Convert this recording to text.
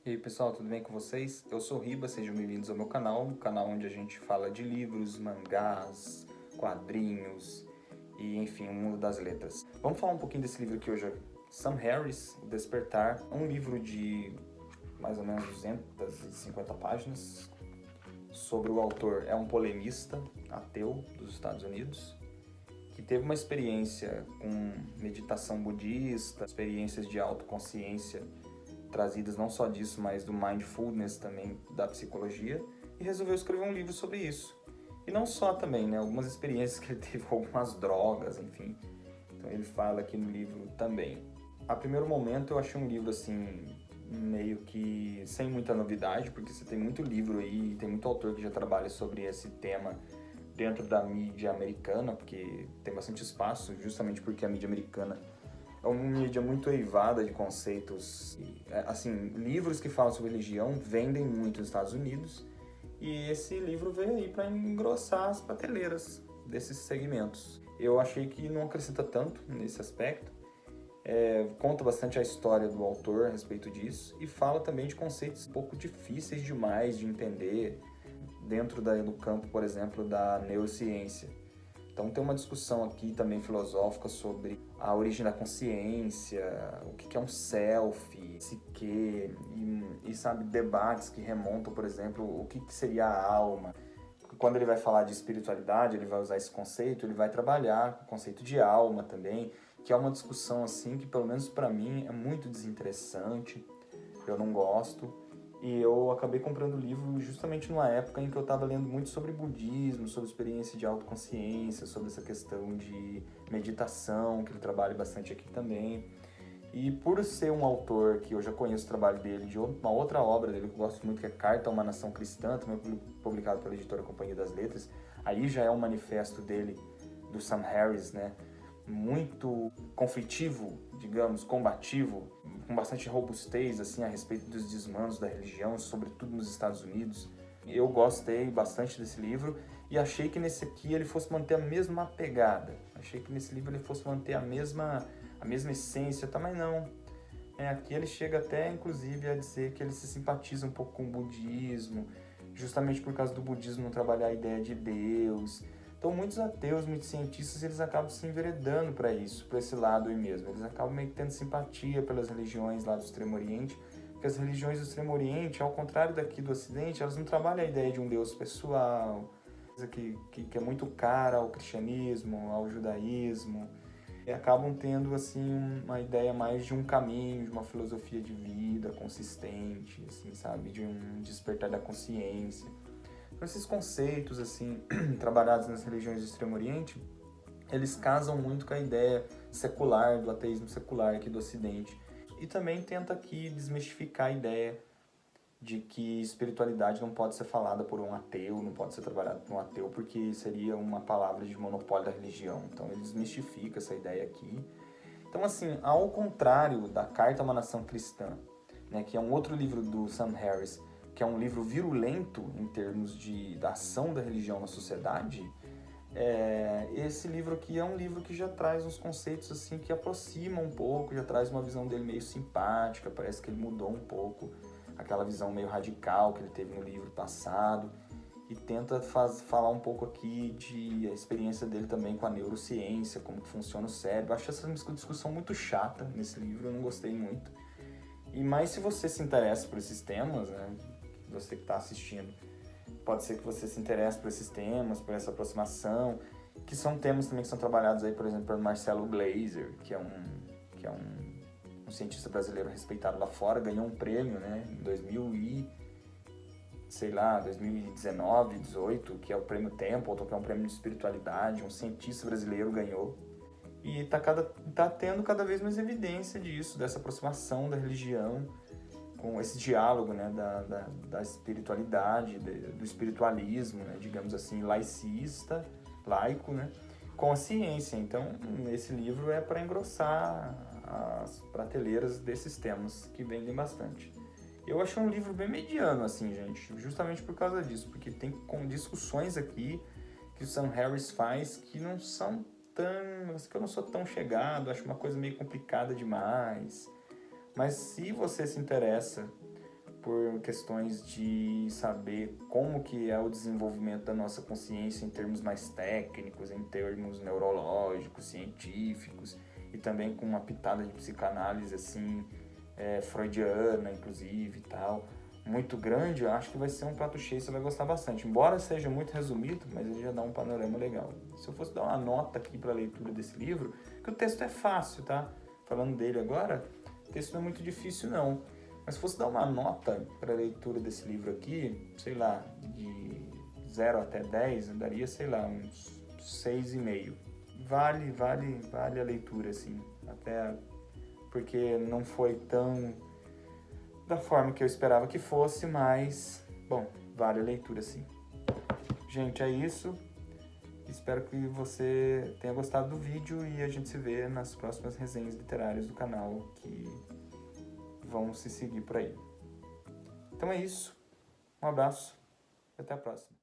E aí pessoal, tudo bem com vocês? Eu sou o Riba, sejam bem-vindos ao meu canal, um canal onde a gente fala de livros, mangás, quadrinhos e enfim, o mundo das letras. Vamos falar um pouquinho desse livro aqui hoje, Sam Harris, O Despertar, um livro de mais ou menos 250 páginas, sobre o autor, é um polemista ateu dos Estados Unidos, que teve uma experiência com meditação budista, experiências de autoconsciência trazidas não só disso, mas do mindfulness também, da psicologia, e resolveu escrever um livro sobre isso. E não só também, né? Algumas experiências que ele teve com algumas drogas, enfim. Então ele fala aqui no livro também. A primeiro momento eu achei um livro assim, meio que sem muita novidade, porque você tem muito livro aí, tem muito autor que já trabalha sobre esse tema dentro da mídia americana, porque tem bastante espaço, justamente porque a mídia americana é uma mídia muito eivada de conceitos. Assim, livros que falam sobre religião vendem muito nos Estados Unidos, e esse livro veio aí para engrossar as prateleiras desses segmentos. Eu achei que não acrescenta tanto nesse aspecto, conta bastante a história do autor a respeito disso, e fala também de conceitos um pouco difíceis demais de entender dentro do campo, por exemplo, da neurociência. Então tem uma discussão aqui também filosófica sobre a origem da consciência, o que é um self, psique, e sabe, debates que remontam, por exemplo, o que seria a alma. Quando ele vai falar de espiritualidade, ele vai usar esse conceito, ele vai trabalhar o conceito de alma também, que é uma discussão assim que, pelo menos para mim, é muito desinteressante, eu não gosto. E eu acabei comprando o livro justamente numa época em que eu estava lendo muito sobre budismo, sobre experiência de autoconsciência, sobre essa questão de meditação, que ele trabalha bastante aqui também. E por ser um autor que eu já conheço o trabalho dele, de uma outra obra dele que eu gosto muito, que é Carta a uma Nação Cristã, também publicado pela editora Companhia das Letras, aí já é um manifesto dele, do Sam Harris, né? Muito conflitivo, digamos, combativo, com bastante robustez assim, a respeito dos desmandos da religião, sobretudo nos Estados Unidos. Eu gostei bastante desse livro e achei que nesse aqui ele fosse manter a mesma pegada. Achei que nesse livro ele fosse manter a mesma essência, também não. Aqui ele chega até, inclusive, a dizer que ele se simpatiza um pouco com o budismo, justamente por causa do budismo não trabalhar a ideia de Deus. Então muitos ateus, muitos cientistas, eles acabam se enveredando para isso, para esse lado aí mesmo. Eles acabam meio que tendo simpatia pelas religiões lá do Extremo Oriente, porque as religiões do Extremo Oriente, ao contrário daqui do Ocidente, elas não trabalham a ideia de um Deus pessoal, coisa que é muito cara ao cristianismo, ao judaísmo, e acabam tendo assim uma ideia mais de um caminho, de uma filosofia de vida consistente, assim, sabe, de um despertar da consciência. Então, esses conceitos assim trabalhados nas religiões do Extremo Oriente, eles casam muito com a ideia secular, do ateísmo secular aqui do Ocidente. E também tenta aqui desmistificar a ideia de que espiritualidade não pode ser falada por um ateu, não pode ser trabalhada por um ateu, porque seria uma palavra de monopólio da religião. Então ele desmistifica essa ideia aqui. Então assim, ao contrário da Carta a uma Nação Cristã, né, que é um outro livro do Sam Harris, que é um livro virulento em termos da ação da religião na sociedade, esse livro aqui é um livro que já traz uns conceitos assim que aproximam um pouco, já traz uma visão dele meio simpática, parece que ele mudou um pouco aquela visão meio radical que ele teve no livro passado, e tenta falar um pouco aqui de a experiência dele também com a neurociência, como que funciona o cérebro. Acho essa discussão muito chata nesse livro, eu não gostei muito. E mais se você se interessa por esses temas, né, você que está assistindo, pode ser que você se interesse por esses temas, por essa aproximação, que são temas também que são trabalhados aí, por exemplo, por Marcelo Gleiser, que é um cientista brasileiro respeitado lá fora, ganhou um prêmio, né, em 2019, 18, que é o prêmio Templeton, que é um prêmio de espiritualidade, um cientista brasileiro ganhou. E tá tendo cada vez mais evidência disso, dessa aproximação da religião, com esse diálogo, né, da espiritualidade, do espiritualismo, né, digamos assim, laicista, laico, né, com a ciência. Então, esse livro é para engrossar as prateleiras desses temas que vendem bastante. Eu achei um livro bem mediano, assim, gente, justamente por causa disso, porque tem discussões aqui que o Sam Harris faz que não são que eu não sou tão chegado, acho uma coisa meio complicada demais. Mas se você se interessa por questões de saber como que é o desenvolvimento da nossa consciência em termos mais técnicos, em termos neurológicos, científicos, e também com uma pitada de psicanálise assim, freudiana, inclusive, e tal. Muito grande, eu acho que vai ser um prato cheio, você vai gostar bastante. Embora seja muito resumido, mas ele já dá um panorama legal. Se eu fosse dar uma nota aqui para a leitura desse livro, que o texto é fácil, tá? Falando dele agora, o texto não é muito difícil não. Mas se fosse dar uma nota para a leitura desse livro aqui, sei lá, de 0 até 10, eu daria, sei lá, uns 6,5. Vale a leitura, assim. Até porque não foi tão da forma que eu esperava que fosse, mas, bom, vale a leitura, sim. Gente, é isso. Espero que você tenha gostado do vídeo e a gente se vê nas próximas resenhas literárias do canal que vão se seguir por aí. Então é isso. Um abraço e até a próxima.